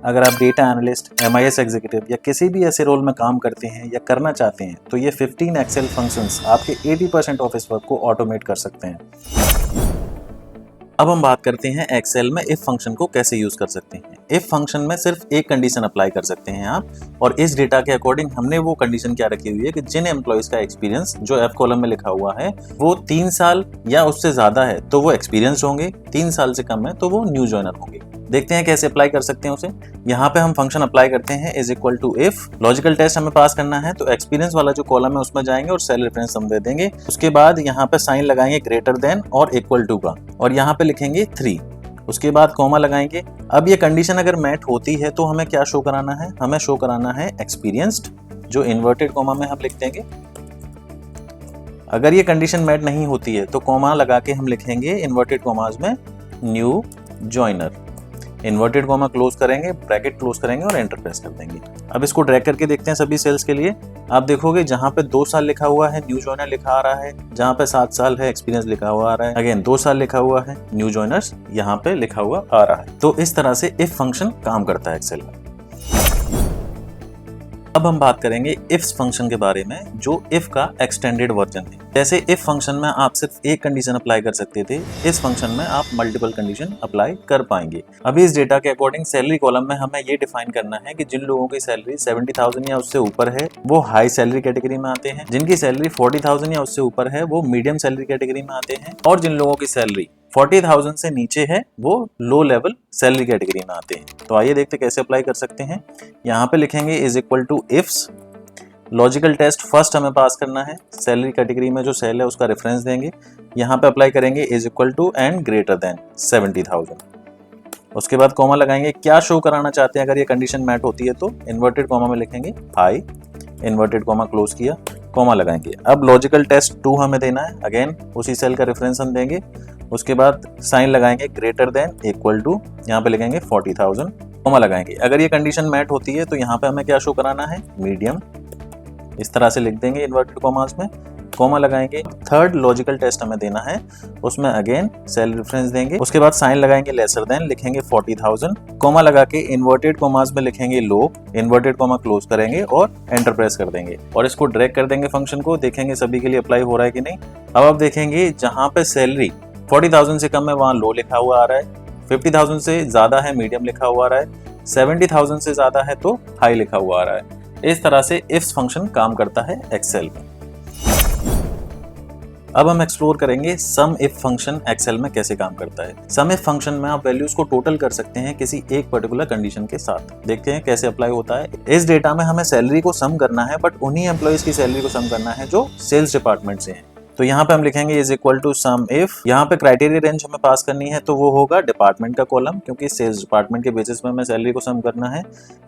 अगर आप data analyst, MIS executive या किसी भी ऐसे रोल में काम करते हैं या करना चाहते हैं तो ये 15 एक्सेल फंक्शंस आपके 80% ऑफिस वर्क को ऑटोमेट कर सकते हैं। अब हम बात करते हैं एक्सेल में इफ फंक्शन को कैसे यूज कर सकते हैं। इफ फंक्शन में सिर्फ एक कंडीशन अप्लाई कर सकते हैं आप, और इस डेटा के अकॉर्डिंग हमने वो कंडीशन क्या रखी हुई है कि जिन एम्प्लॉयज का एक्सपीरियंस जो F कॉलम में लिखा हुआ है वो 3 साल या उससे ज्यादा है तो वो एक्सपीरियंस होंगे, 3 साल से कम है तो वो न्यू जॉइनर होंगे। देखते हैं कैसे अप्लाई कर सकते हैं उसे। यहाँ पे हम फंक्शन अप्लाई करते हैं is equal to IF, logical test हमें पास करना है तो एक्सपीरियंस वाला जो कॉलम है उसमें जाएंगे और सेल रेफरेंस हम दे देंगे। उसके बाद यहाँ पे साइन लगाएंगे ग्रेटर देन और इक्वल टू का, और यहाँ पे लिखेंगे 3। उसके बाद कॉमा लगाएंगे। अब ये कंडीशन अगर मैट होती है तो हमें क्या शो कराना है, हमें शो कराना है एक्सपीरियंस्ड, जो इन्वर्टेड कॉमा में हम लिख देंगे। अगर ये कंडीशन मैट नहीं होती है तो कॉमा लगा के हम लिखेंगे इन्वर्टेड कॉमास में new joiner. Inverted comma close करेंगे, ब्रैकेट क्लोज करेंगे और एंटर प्रेस कर देंगे। अब इसको ड्रैग करके देखते हैं सभी सेल्स के लिए। आप देखोगे जहां पे 2 साल लिखा हुआ है न्यू जॉइनर लिखा आ रहा है, जहां पे 7 साल है एक्सपीरियंस लिखा हुआ आ रहा है, अगेन 2 साल लिखा हुआ है न्यू जॉइनर्स यहाँ पे लिखा हुआ आ रहा है। तो इस तरह से इफ फंक्शन काम करता है एक्सेल में। अब हम बात करेंगे इफ फंक्शन के बारे में, जो इफ का एक्सटेंडेड वर्जन है। जैसे इफ फंक्शन में आप सिर्फ एक कंडीशन अप्लाई कर सकते थे, इस फंक्शन में आप मल्टीपल कंडीशन अप्लाई कर पाएंगे। अभी इस डेटा के अकॉर्डिंग सैलरी कॉलम में हमें ये डिफाइन करना है कि जिन लोगों की सैलरी 70,000 या उससे ऊपर है वो हाई सैलरी कैटेगरी में आते हैं, जिनकी सैलरी 40,000 या उससे ऊपर है वो मीडियम सैलरी कैटेगरी में आते हैं, और जिन लोगों की सैलरी 40,000 से नीचे है वो लो लेवल सैलरी कैटेगरी में आते हैं। तो आइए देखते कैसे अप्लाई कर सकते हैं। यहाँ पे लिखेंगे is equal to IFS, logical test first हमें पास करना है, सैलरी कैटेगरी में जो सेल है उसका रेफरेंस देंगे, यहाँ पे अप्लाई करेंगे is equal to and greater than 70,000। उसके बाद कॉमा लगाएंगे, क्या शो कराना चाहते हैं अगर ये कंडीशन मैट होती है तो इन्वर्टेड कॉमा में लिखेंगे हाई, इन्वर्टेड कॉमा क्लोज किया, कॉमा लगाएंगे। अब लॉजिकल टेस्ट 2 हमें देना है, अगेन उसी सेल का रेफरेंस हम देंगे। उसके बाद साइन लगाएंगे ग्रेटर देन इक्वल टू, यहाँ पे लिखेंगे 40,000, कॉमा लगाएंगे। अगर ये कंडीशन मैट होती है तो यहाँ पे हमें क्या शो कराना है, मीडियम, इस तरह से लिख देंगे इन्वर्टेड कॉमास में, कॉमा लगाएंगे। थर्ड लॉजिकल टेस्ट हमें देना है, उसमें अगेन सेल रेफरेंस देंगे। उसके बाद साइन लगाएंगे लेसर देन, लिखेंगे 40,000, कॉमा लगा के इन्वर्टेड कॉमास में लिखेंगे लो, इन्वर्टेड कॉमा क्लोज करेंगे और एंटर प्रेस कर देंगे, और इसको ड्रैग कर देंगे फंक्शन को। देखेंगे सभी के लिए अप्लाई हो रहा है कि नहीं। अब आप देखेंगे जहां पे सैलरी 40,000 से कम है वहां लो लिखा हुआ आ रहा है, 50,000 से ज्यादा है मीडियम लिखा हुआ आ रहा है, 70,000 से ज्यादा है तो हाई लिखा हुआ आ रहा है। इस तरह से इफ फंक्शन काम करता है एक्सेल में। अब हम एक्सप्लोर करेंगे सम इफ फंक्शन एक्सेल में कैसे काम करता है। सम इफ फंक्शन में आप वैल्यूज को टोटल कर सकते हैं किसी एक पर्टिकुलर कंडीशन के साथ। देखते हैं कैसे अप्लाई होता है। इस डेटा में हमें सैलरी को सम करना है, बट उन्हीं एम्प्लॉइज की सैलरी को सम करना है जो सेल्स डिपार्टमेंट से हैं। तो यहाँ पे हम लिखेंगे is equal to SUMIF, यहाँ पे क्राइटेरिया रेंज हमें पास करनी है तो वो होगा डिपार्टमेंट का कॉलम, क्योंकि सेल्स डिपार्टमेंट के बेसिस में हमें सैलरी को सम करना है।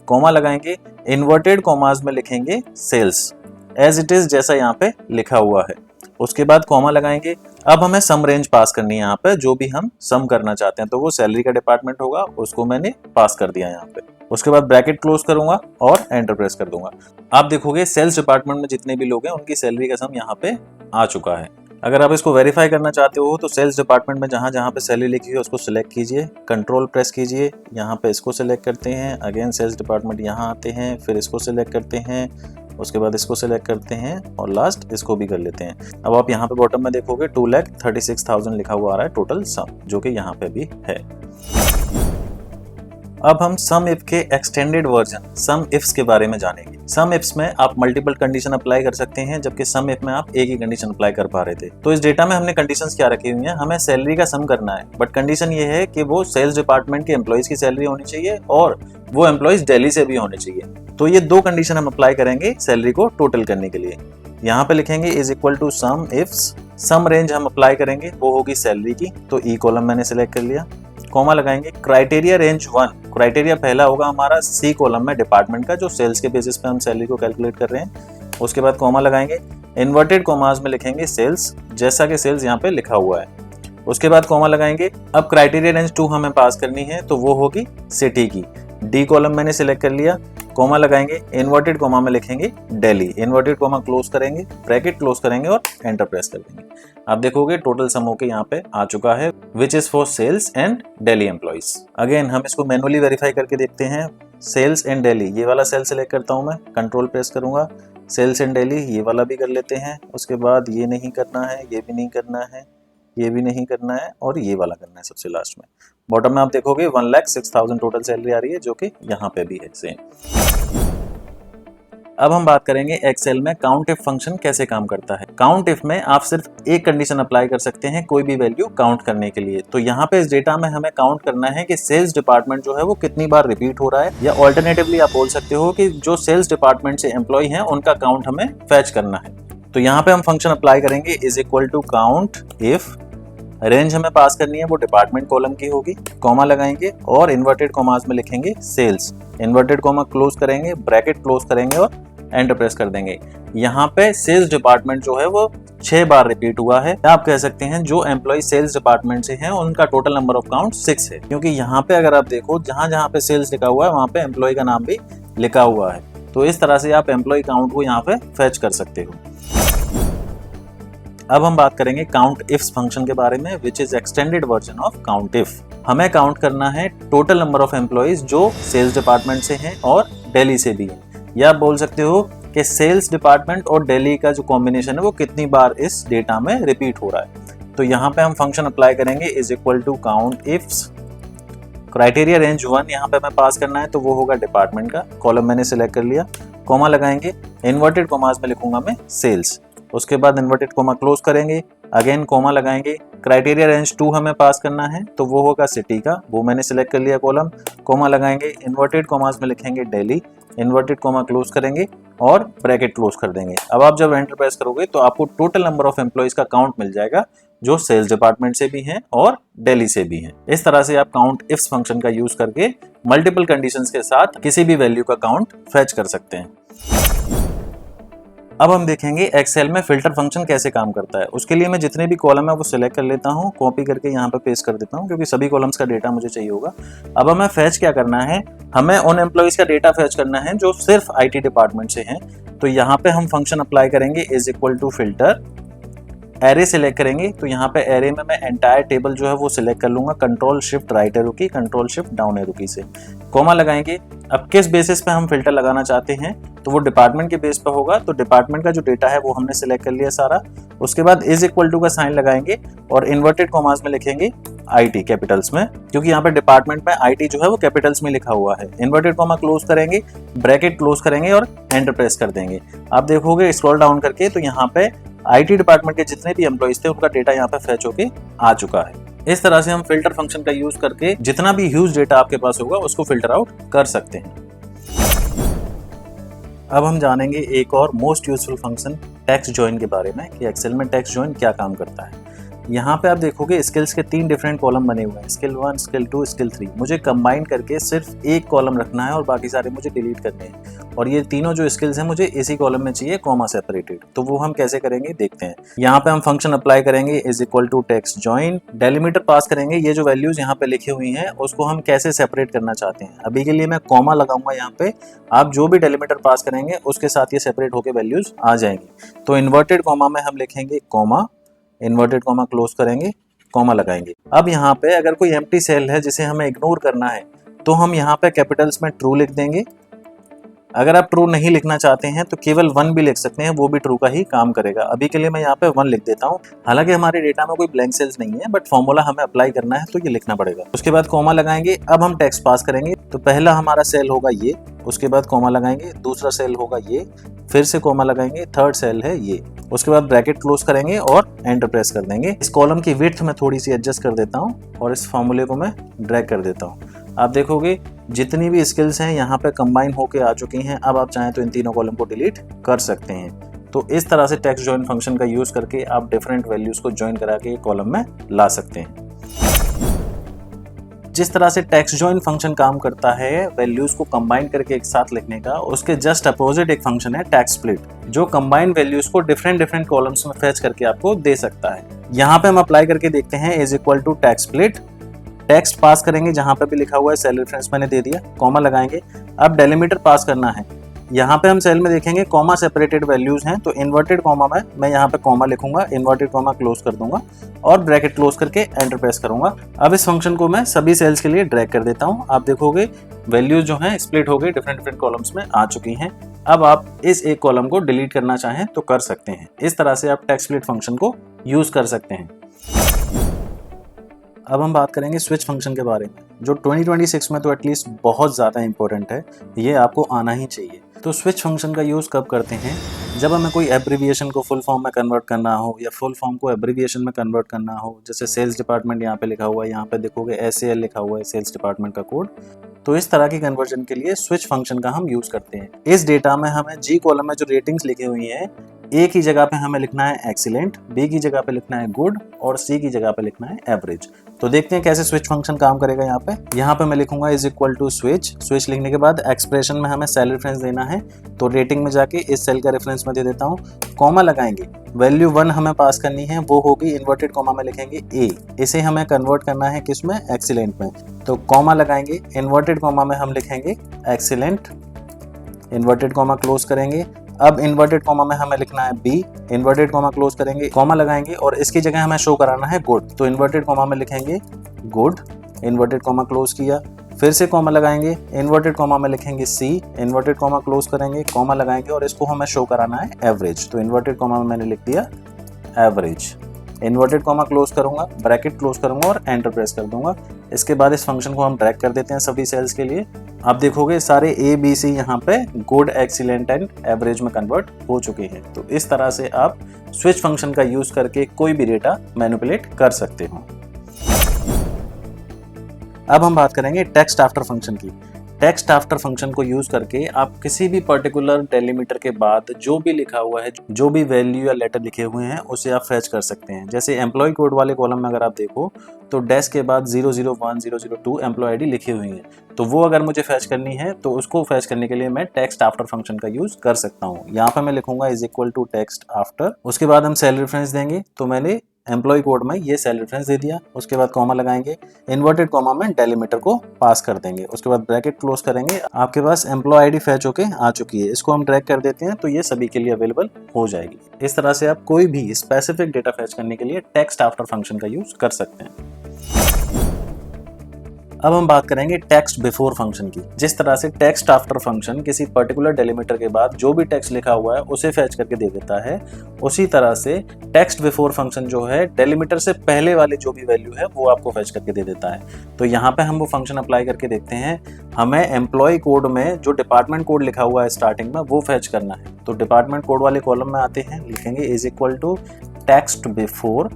कॉमा लगाएंगे, इन्वर्टेड कॉमास में लिखेंगे सेल्स एज इट इज जैसा यहाँ पे लिखा हुआ है। उसके बाद कॉमा लगाएंगे। अब हमें सम रेंज पास करनी है यहाँ पे, जो भी हम सम करना चाहते हैं तो वो सैलरी का डिपार्टमेंट होगा, उसको मैंने पास कर दिया यहाँ पे। उसके बाद ब्रैकेट क्लोज करूंगा और एंटर प्रेस कर दूंगा। आप देखोगे सेल्स डिपार्टमेंट में जितने भी लोग हैं उनकी सैलरी का सम यहाँ पे आ चुका है। अगर आप इसको वेरीफाई करना चाहते हो तो सेल्स डिपार्टमेंट में जहां जहां पे सैलरी लिखी है उसको सिलेक्ट कीजिए, कंट्रोल प्रेस कीजिए, यहाँ पे इसको सिलेक्ट करते हैं, अगेन सेल्स डिपार्टमेंट यहाँ आते हैं, फिर इसको सिलेक्ट करते हैं, उसके बाद इसको सिलेक्ट करते हैं और लास्ट इसको भी कर लेते हैं। अब आप यहाँ पे बॉटम में देखोगे 2,36,000 लिखा हुआ आ रहा है टोटल सम, जो कि यहाँ पे भी है। अब हम सम इफ के एक्सटेंडेड वर्जन सम इफ्स के बारे में जानेंगे। सम इफ्स में आप मल्टीपल कंडीशन अप्लाई कर सकते हैं, जबकि सम इफ में आप एक ही कंडीशन अप्लाई कर पा रहे थे। तो इस डेटा में हमने कंडीशंस क्या रखी हुई हैं, हमें सैलरी का सम करना है, बट कंडीशन ये है कि वो सेल्स डिपार्टमेंट के एम्प्लॉइज की सैलरी होनी चाहिए और वो एम्प्लॉइज दिल्ली से भी होने चाहिए। तो ये 2 कंडीशन हम अप्लाई करेंगे सैलरी को टोटल करने के लिए। यहाँ पे लिखेंगे is equal to SUMIFS, sum range हम अप्लाई करेंगे वो होगी सैलरी की, तो ई कॉलम मैंने सिलेक्ट कर लिया। कॉमा लगाएंगे, क्राइटेरिया रेंज 1, क्राइटेरिया पहला होगा हमारा सी कॉलम में डिपार्टमेंट का, जो सेल्स के बेसिस पे हम सैलरी को कैलकुलेट कर रहे हैं। उसके बाद कॉमा लगाएंगे, इन्वर्टेड कॉमास में लिखेंगे सेल्स जैसा कि सेल्स यहाँ पे लिखा हुआ है। उसके बाद कॉमा लगाएंगे। अब क्राइटेरिया रेंज 2 हमें पास करनी है तो वो होगी सिटी की, डी कॉलम मैंने सिलेक्ट कर लिया। कोमा लगाएंगे, इन्वर्टेड कोमा में लिखेंगे दिल्ली, इन्वर्टेड कोमा क्लोज करेंगे, ब्रैकेट क्लोज करेंगे और एंटर प्रेस कर देंगे। आप देखोगे टोटल सम होके यहाँ पे आ चुका है, which is for sales and Delhi employees. अगेन हम इसको मैनुअली वेरीफाई करके देखते हैं। सेल्स एंड दिल्ली, ये वाला सेल सेलेक्ट करता हूँ मैं, कंट्रोल प्रेस करूंगा, सेल्स एंड दिल्ली ये वाला भी कर लेते हैं। उसके बाद ये नहीं करना है, ये भी नहीं करना है, ये भी नहीं करना है और ये वाला करना है सबसे लास्ट में। बॉटम में आप देखोगे 1,06,000 टोटल सैलरी आ रही है, जो कि यहाँ पे भी है सेम। अब हम बात करेंगे एक्सेल में काउंट इफ फंक्शन कैसे काम करता है। काउंट इफ में आप सिर्फ एक कंडीशन अप्लाई कर सकते हैं कोई भी वैल्यू काउंट करने के लिए। तो यहाँ पे इस डेटा में हमें काउंट करना है कि सेल्स डिपार्टमेंट जो है वो कितनी बार रिपीट हो रहा है, या ऑल्टरनेटिवली आप बोल सकते हो कि जो सेल्स डिपार्टमेंट से एम्प्लॉय हैं उनका काउंट हमें फैच करना है। तो यहाँ पे हम फंक्शन अप्लाई करेंगे is equal to COUNTIF, range हमें पास करनी है वो डिपार्टमेंट कॉलम की होगी, कॉमा लगाएंगे और इन्वर्टेड कॉमास में लिखेंगे सेल्स, इन्वर्टेड कॉमा क्लोज करेंगे, ब्रैकेट क्लोज करेंगे और एंटर प्रेस कर देंगे। यहाँ पे सेल्स डिपार्टमेंट जो है वो 6 बार रिपीट हुआ है। आप कह सकते हैं जो एम्प्लॉय सेल्स डिपार्टमेंट से हैं उनका टोटल नंबर ऑफ काउंट 6 है, क्योंकि यहाँ पे अगर आप देखो जहां जहां पे सेल्स लिखा हुआ है वहां पे एम्प्लॉय का नाम भी लिखा हुआ है। तो इस तरह से आप एम्प्लॉय काउंट को यहाँ पे फैच कर सकते हो। अब हम बात करेंगे काउंट इफ फंक्शन के बारे में, which is extended version of count if. हमें काउंट करना है टोटल नंबर ऑफ एम्प्लॉइज जो सेल्स डिपार्टमेंट से हैं और दिल्ली से भी हैं, या आप बोल सकते हो कि सेल्स डिपार्टमेंट और दिल्ली का जो कॉम्बिनेशन है वो कितनी बार इस डेटा में रिपीट हो रहा है। तो यहाँ पे हम फंक्शन अप्लाई करेंगे is equal to COUNTIFS, criteria range 1 यहाँ पे हमें पास करना है तो वो होगा डिपार्टमेंट का, कॉलम मैंने सिलेक्ट कर लिया, कॉमा लगाएंगे, इन्वर्टेड कॉमास में लिखूंगा मैं सेल्स, उसके बाद इन्वर्टेड कॉमा क्लोज करेंगे, अगेन कॉमा लगाएंगे, क्राइटेरिया रेंज 2 हमें पास करना है तो वो होगा सिटी का, वो मैंने सिलेक्ट कर लिया कॉलम, कॉमा लगाएंगे, इन्वर्टेड कॉमास में लिखेंगे दिल्ली, इन्वर्टेड कॉमा क्लोज करेंगे और ब्रैकेट क्लोज कर देंगे। अब आप जब एंटर प्रेस करोगे तो आपको टोटल नंबर ऑफ एम्प्लॉइज का काउंट मिल जाएगा जो सेल्स डिपार्टमेंट से भी हैं और दिल्ली से भी हैं। इस तरह से आप काउंट इफ फंक्शन का यूज करके मल्टीपल कंडीशंस के साथ किसी भी वैल्यू का काउंट फैच कर सकते हैं। अब हम देखेंगे एक्सेल में फिल्टर फंक्शन कैसे काम करता है। उसके लिए मैं जितने भी कॉलम है वो सिलेक्ट कर लेता हूँ, कॉपी करके यहाँ पे पेस्ट कर देता हूँ क्योंकि सभी कॉलम्स का डेटा मुझे चाहिए होगा। अब हमें फैच क्या करना है, हमें उन एम्प्लॉइज का डेटा फैच करना है जो सिर्फ IT डिपार्टमेंट से हैं। तो यहाँ पे हम फंक्शन अप्लाई करेंगे is equal to filter, array select करेंगे तो यहाँ पे एरे में मैं एंटायर टेबल जो है वो सिलेक्ट कर लूंगा, कंट्रोल शिफ्ट राइट एरो की, कंट्रोल शिफ्ट डाउन एरो की से, कॉमा लगाएंगे। अब किस बेसिस पे हम फिल्टर लगाना चाहते हैं तो वो डिपार्टमेंट के बेस पे होगा, तो डिपार्टमेंट का जो डेटा है वो हमने सिलेक्ट कर लिया सारा। उसके बाद इज इक्वल टू का साइन लगाएंगे और इन्वर्टेड कॉमास में लिखेंगे IT कैपिटल्स में, क्योंकि यहाँ पे डिपार्टमेंट में IT जो है वो कैपिटल्स में लिखा हुआ है। इन्वर्टेड कॉमा क्लोज करेंगे, ब्रैकेट क्लोज करेंगे और एंटर प्रेस कर देंगे। आप देखोगे स्क्रॉल डाउन करके तो यहाँ पे IT डिपार्टमेंट के जितने भी एम्प्लॉइज थे उनका डेटा यहाँ पे फैच होके आ चुका है। इस तरह से हम फिल्टर फंक्शन का यूज करके जितना भी ह्यूज डेटा आपके पास होगा उसको फिल्टर आउट कर सकते हैं। अब हम जानेंगे एक और most useful function text join के बारे में कि एक्सेल में टेक्स्ट जॉइन क्या काम करता है। यहाँ पे आप देखोगे स्किल्स के 3 डिफरेंट कॉलम बने हुए हैं, स्किल 1, स्किल 2, स्किल 3। मुझे कंबाइन करके सिर्फ एक कॉलम रखना है और बाकी सारे मुझे डिलीट करने हैं, और ये तीनों जो स्किल्स हैं मुझे इसी कॉलम में चाहिए कॉमा सेपरेटेड। तो वो हम कैसे करेंगे देखते हैं। यहाँ पे हम फंक्शन अप्लाई करेंगे is equal to text join, delimiter pass करेंगे, ये जो वैल्यूज यहाँ पे लिखी हुई हैं उसको हम कैसे सेपरेट करना चाहते हैं। अभी के लिए मैं कॉमा लगाऊंगा यहाँ पे, आप जो भी डेलिमीटर पास करेंगे उसके साथ ये सेपरेट होकर वैल्यूज आ जाएंगी। तो इन्वर्टेड कॉमा में हम लिखेंगे कॉमा, इन्वर्टेड कॉमा क्लोज करेंगे, कॉमा लगाएंगे। अब यहाँ पे अगर कोई एम्प्टी सेल है जिसे हमें इग्नोर करना है तो हम यहाँ पे कैपिटल्स में ट्रू लिख देंगे। अगर आप ट्रू नहीं लिखना चाहते हैं तो केवल 1 भी लिख सकते हैं, वो भी ट्रू का ही काम करेगा। अभी के लिए मैं यहाँ पे 1 लिख देता हूँ। हालांकि हमारे डेटा में कोई ब्लैंक सेल्स नहीं है, बट फॉर्मूला हमें अप्लाई करना है तो ये लिखना पड़ेगा। उसके बाद कॉमा लगाएंगे। अब हम टेक्स्ट पास करेंगे तो पहला हमारा सेल होगा ये, उसके बाद कॉमा लगाएंगे, दूसरा सेल होगा ये, फिर से कॉमा लगाएंगे, थर्ड सेल है ये, उसके बाद ब्रैकेट क्लोज करेंगे और एंटर प्रेस कर देंगे। इस कॉलम की विड्थ मैं थोड़ी सी एडजस्ट कर देता हूँ और इस फॉर्मूले को मैं ड्रैग कर देता हूँ। आप देखोगे जितनी भी स्किल्स हैं यहाँ पे कंबाइन होके आ चुकी हैं। अब आप चाहें तो इन तीनों कॉलम को डिलीट कर सकते हैं। तो इस तरह से टेक्स्ट जॉइन फंक्शन का यूज करके आप डिफरेंट वैल्यूज को ज्वाइन करा के कॉलम में ला सकते हैं। जिस तरह से टेक्स्ट जॉइन फंक्शन काम करता है वैल्यूज को कंबाइन करके एक साथ लिखने का, उसके जस्ट अपोजिट एक फंक्शन है टेक्स्ट स्प्लिट, जो कंबाइन वैल्यूज को डिफरेंट कॉलम्स में फैच करके आपको दे सकता है। यहाँ पे हम अप्लाई करके देखते हैं is equal to text split, text pass करेंगे, जहां पे भी लिखा हुआ है सेल रेफरेंस मैंने दे दिया, कॉमा लगाएंगे। अब डेलिमीटर पास करना है, यहाँ पे हम सेल में देखेंगे कॉमा सेपरेटेड वैल्यूज हैं, तो इन्वर्टेड कॉमा में मैं यहाँ पे कॉमा लिखूंगा, इन्वर्टेड कॉमा क्लोज कर दूंगा और ब्रैकेट क्लोज करके एंटर प्रेस करूंगा। अब इस फंक्शन को मैं सभी सेल्स के लिए ड्रैग कर देता हूँ। आप देखोगे वैल्यूज जो हैं स्प्लिट हो गई, डिफरेंट कॉलम्स में आ चुकी हैं। अब आप इस एक कॉलम को डिलीट करना चाहें तो कर सकते हैं। इस तरह से आप टेक्स्ट स्प्लिट फंक्शन को यूज कर सकते हैं। अब हम बात करेंगे स्विच फंक्शन के बारे में, जो 2026 में तो एटलीस्ट बहुत ज़्यादा इंपॉर्टेंट है, ये आपको आना ही चाहिए। तो स्विच फंक्शन का यूज़ कब करते हैं? जब हमें कोई एब्रीविएशन को फुल फॉर्म में कन्वर्ट करना हो या फुल फॉर्म को एब्रीविएशन में कन्वर्ट करना हो। जैसे सेल्स डिपार्टमेंट यहाँ पे लिखा हुआ है, यहाँ पे देखोगे SAL लिखा हुआ है, सेल्स डिपार्टमेंट का कोड। तो इस तरह की कन्वर्जन के लिए स्विच फंक्शन का हम यूज़ करते हैं। इस डेटा में हमें जी कॉलम में जो रेटिंग्स लिखी हुई हैं, ए की जगह पे हमें लिखना है एक्सीलेंट, बी की जगह पे लिखना है गुड और सी की जगह पे लिखना है एवरेज। तो देखते हैं कैसे स्विच फंक्शन काम करेगा। यहाँ पे मैं लिखूंगा इज इक्वल टू स्विच लिखने के बाद एक्सप्रेशन में हमें सेल रेफरेंस देना है, तो रेटिंग में जाके इस सेल का रेफरेंस में दे देता हूँ। कॉमा लगाएंगे, वैल्यू 1 हमें पास करनी है, वो होगी इन्वर्टेड कॉमा में लिखेंगे ए, इसे हमें कन्वर्ट करना है किसमें, एक्सीलेंट में। तो कॉमा लगाएंगे, इन्वर्टेड कॉमा में हम लिखेंगे एक्सीलेंट, इन्वर्टेड कॉमा क्लोज करेंगे। अब इन्वर्टेड कॉमा में हमें लिखना है बी, इन्वर्टेड कॉमा क्लोज करेंगे, कॉमा लगाएंगे और इसकी जगह हमें शो कराना है गुड, तो इन्वर्टेड कॉमा में लिखेंगे गुड, इन्वर्टेड कॉमा क्लोज किया, फिर से कॉमा लगाएंगे, इन्वर्टेड कॉमा में लिखेंगे सी, इन्वर्टेड कॉमा क्लोज करेंगे, कॉमा लगाएंगे और इसको हमें शो कराना है एवरेज, तो इन्वर्टेड कॉमा में मैंने लिख दिया एवरेज। इन्वर्टेड कॉमा क्लोज करूंगा, ब्रैकेट क्लोज करूंगा और एंटर प्रेस कर दूंगा। इसके बाद इस फंक्शन को हम ड्रैग कर देते हैं सभी सेल्स के लिए। आप देखोगे सारे ए बी सी यहाँ पे गुड, एक्सीलेंट एंड एवरेज में कन्वर्ट हो चुके हैं। तो इस तरह से आप स्विच फंक्शन का यूज करके कोई भी डेटा मैनिपुलेट कर सकते हो। अब हम बात करेंगे टेक्स्ट आफ्टर फंक्शन की। टेक्स्ट आफ्टर फंक्शन को यूज करके आप किसी भी पर्टिकुलर डेलीमीटर के बाद जो भी लिखा हुआ है, जो भी वैल्यू या लेटर लिखे हुए हैं, उसे आप फैच कर सकते हैं। जैसे एम्प्लॉय कोड वाले कॉलम में अगर आप देखो तो डैश के बाद 001 002 एम्प्लॉय आईडी लिखी हुई है, तो वो अगर मुझे फैच करनी है तो उसको फैच करने के लिए मैं टेक्स्ट आफ्टर फंक्शन का यूज कर सकता हूँ। यहाँ पे मैं लिखूंगा is equal to text after, उसके बाद हम सेल रेफरेंस देंगे, तो मैंने एम्प्लॉय कोड में ये सेल रेफरेंस दे दिया। उसके बाद कॉमा लगाएंगे, इन्वर्टेड कॉमा में डेलीमीटर को पास कर देंगे, उसके बाद ब्रैकेट क्लोज करेंगे। आपके पास एम्प्लॉय आईडी फैच होके आ चुकी है, इसको हम ड्रैग कर देते हैं तो ये सभी के लिए अवेलेबल हो जाएगी। इस तरह से आप कोई भी स्पेसिफिक डेटा फैच करने के लिए टेक्स्ट आफ्टर फंक्शन का यूज कर सकते हैं। अब हम बात करेंगे टेक्स्ट बिफोर फंक्शन की। जिस तरह से टेक्स्ट आफ्टर फंक्शन किसी पर्टिकुलर डेलीमीटर के बाद जो भी टेक्स्ट लिखा हुआ है उसे फैच करके दे देता है, उसी तरह से टेक्स्ट बिफोर फंक्शन जो है डेलीमीटर से पहले वाली जो भी वैल्यू है वो आपको फैच करके दे देता है। तो यहाँ पे हम वो फंक्शन अप्लाई करके देखते हैं। हमें एम्प्लॉय कोड में जो डिपार्टमेंट कोड लिखा हुआ है स्टार्टिंग में वो फैच करना है, तो डिपार्टमेंट कोड वाले कॉलम में आते हैं, लिखेंगे is equal to text before,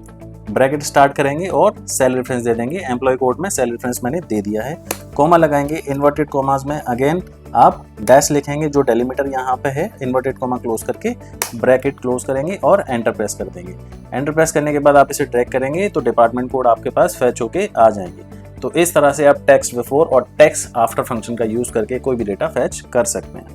bracket start करेंगे और सेल रेफरेंस दे देंगे। एम्प्लॉय कोड में सेल रेफरेंस मैंने दे दिया है, कॉमा लगाएंगे, इन्वर्टेड कॉमास में अगेन आप डैश लिखेंगे जो डेलीमीटर यहाँ पे है, इन्वर्टेड कॉमा क्लोज करके ब्रैकेट क्लोज करेंगे और एंटर प्रेस कर देंगे। एंटर प्रेस करने के बाद आप इसे ड्रैग करेंगे तो डिपार्टमेंट कोड आपके पास फैच होके आ जाएंगे। तो इस तरह से आप टेक्स्ट बिफोर और टेक्स्ट आफ्टर फंक्शन का यूज करके कोई भी डेटा फैच कर सकते हैं।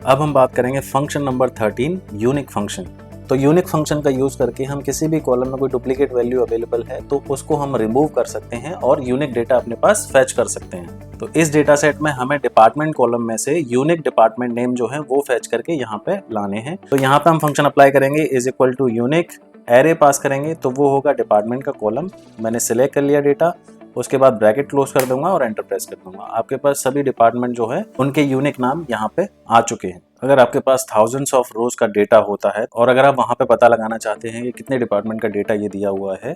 अब हम बात करेंगे फंक्शन नंबर 13, यूनिक फंक्शन। तो यूनिक फंक्शन का यूज करके हम किसी भी कॉलम में कोई डुप्लीकेट वैल्यू अवेलेबल है तो उसको हम रिमूव कर सकते हैं और यूनिक डेटा अपने पास फैच कर सकते हैं। तो इस डेटा सेट में हमें डिपार्टमेंट कॉलम में से यूनिक डिपार्टमेंट नेम जो है वो फैच करके यहाँ पे लाने हैं। तो यहाँ पे हम फंक्शन अप्लाई करेंगे is equal to unique, array pass करेंगे तो वो होगा डिपार्टमेंट का कॉलम। मैंने सिलेक्ट कर लिया डेटा, उसके बाद ब्रैकेट क्लोज कर दूंगा और एंटर प्रेस कर दूंगा। आपके पास सभी डिपार्टमेंट जो है उनके यूनिक नाम यहाँ पे आ चुके हैं। अगर आपके पास थाउजेंड्स ऑफ रोज का डेटा होता है और अगर आप वहां पे पता लगाना चाहते हैं कि कितने डिपार्टमेंट का डेटा ये दिया हुआ है,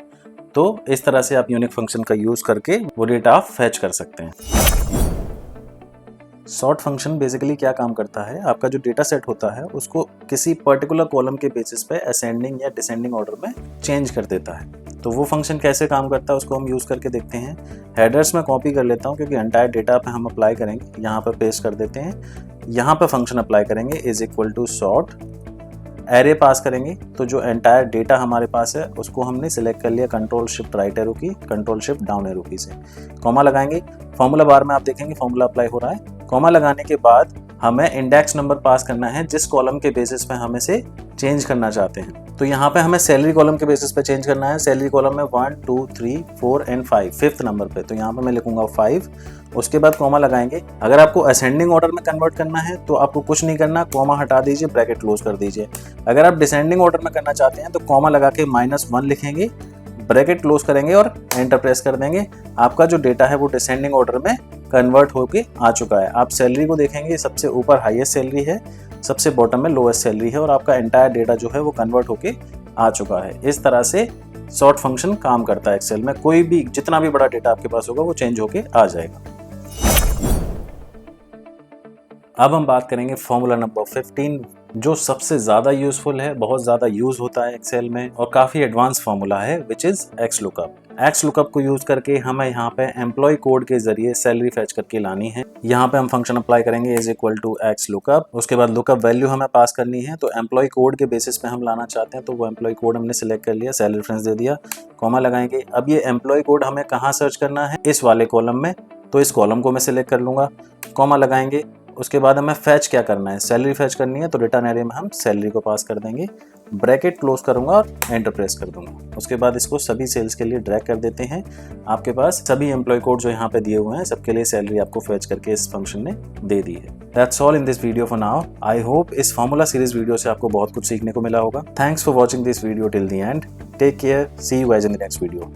तो इस तरह से आप यूनिक फंक्शन का यूज करके वो डेटा आप फैच कर सकते हैं। सॉर्ट फंक्शन बेसिकली क्या काम करता है, आपका जो डेटा सेट होता है उसको किसी पर्टिकुलर कॉलम के बेसिस पे असेंडिंग या डिसेंडिंग ऑर्डर में चेंज कर देता है। तो वो फंक्शन कैसे काम करता है उसको हम यूज करके देखते हैं। हेडर्स में कॉपी कर लेता हूँ क्योंकि एंटायर डेटा पे हम अप्लाई करेंगे, यहाँ पे पेस्ट कर देते हैं। यहाँ पे फंक्शन अप्लाई करेंगे is equal to sort, array pass करेंगे तो जो एंटायर डेटा हमारे पास है उसको हमने सिलेक्ट कर लिया कंट्रोल शिफ्ट राइट एरो की, कंट्रोल शिफ्ट डाउन एरो की से। कॉमा लगाएंगे, फॉर्मूला बार में आप देखेंगे फॉर्मूला अप्लाई हो रहा है। कॉमा लगाने के बाद हमें इंडेक्स नंबर पास करना है जिस कॉलम के बेसिस पे हम इसे चेंज करना चाहते हैं। तो यहाँ पे हमें सैलरी कॉलम के बेसिस पे चेंज करना है। सैलरी कॉलम में 1 2 3 4 एंड 5, 5th नंबर पे, तो यहाँ पे मैं लिखूंगा 5, उसके बाद कॉमा लगाएंगे। अगर आपको असेंडिंग ऑर्डर में कन्वर्ट करना है तो आपको कुछ नहीं करना, कॉमा हटा दीजिए, ब्रैकेट क्लोज कर दीजिए। अगर आप डिसेंडिंग ऑर्डर में करना चाहते हैं तो कॉमा लगा के -1 लिखेंगे, ब्रैकेट क्लोज करेंगे और एंटर प्रेस कर देंगे। आपका जो डेटा है वो डिसेंडिंग ऑर्डर में कन्वर्ट होके आ चुका है। आप सैलरी को देखेंगे, सबसे ऊपर हाईएस्ट सैलरी है, सबसे बॉटम में लोएस्ट सैलरी है और आपका एंटायर डेटा जो है वो कन्वर्ट होके आ चुका है। इस तरह से सॉर्ट फंक्शन काम करता है एक्सेल में। कोई भी जितना भी बड़ा डेटा आपके पास होगा वो चेंज होके आ जाएगा। अब हम बात करेंगे फॉर्मूला नंबर 15, जो सबसे ज़्यादा यूजफुल है, बहुत ज़्यादा यूज होता है एक्सेल में और काफ़ी एडवांस फॉर्मूला है, which is x lookup. X lookup को यूज करके हमें यहाँ पे एम्प्लॉय कोड के जरिए सैलरी फैच करके लानी है। यहाँ पे हम फंक्शन अप्लाई करेंगे is equal to X lookup, उसके बाद लुकअप वैल्यू हमें पास करनी है। तो एम्प्लॉय कोड के बेसिस पे हम लाना चाहते हैं, तो वो एम्प्लॉय कोड हमने सिलेक्ट कर लिया, सैलरी रेफरेंस दे दिया, कॉमा लगाएंगे। अब ये एम्प्लॉय कोड हमें कहाँ सर्च करना है, इस वाले कॉलम में, तो इस कॉलम को मैं सिलेक्ट कर लूंगा, कॉमा लगाएंगे। उसके बाद हमें फैच क्या करना है, सैलरी फैच करनी है, तो रिटर्न एरे में हम सैलरी को पास कर देंगे, ब्रैकेट क्लोज करूंगा और एंटर प्रेस कर दूंगा। उसके बाद इसको सभी सेल्स के लिए ड्रैग कर देते हैं। आपके पास सभी एम्प्लॉय कोड जो यहाँ पे दिए हुए हैं, सबके लिए सैलरी आपको फैच करके इस फंक्शन ने दे दी है। That's all in this video for now. I hope इस फॉर्मूला सीरीज वीडियो से आपको बहुत कुछ सीखने को मिला होगा। Thanks for watching this video till the end. Take care, see you guys in the next video.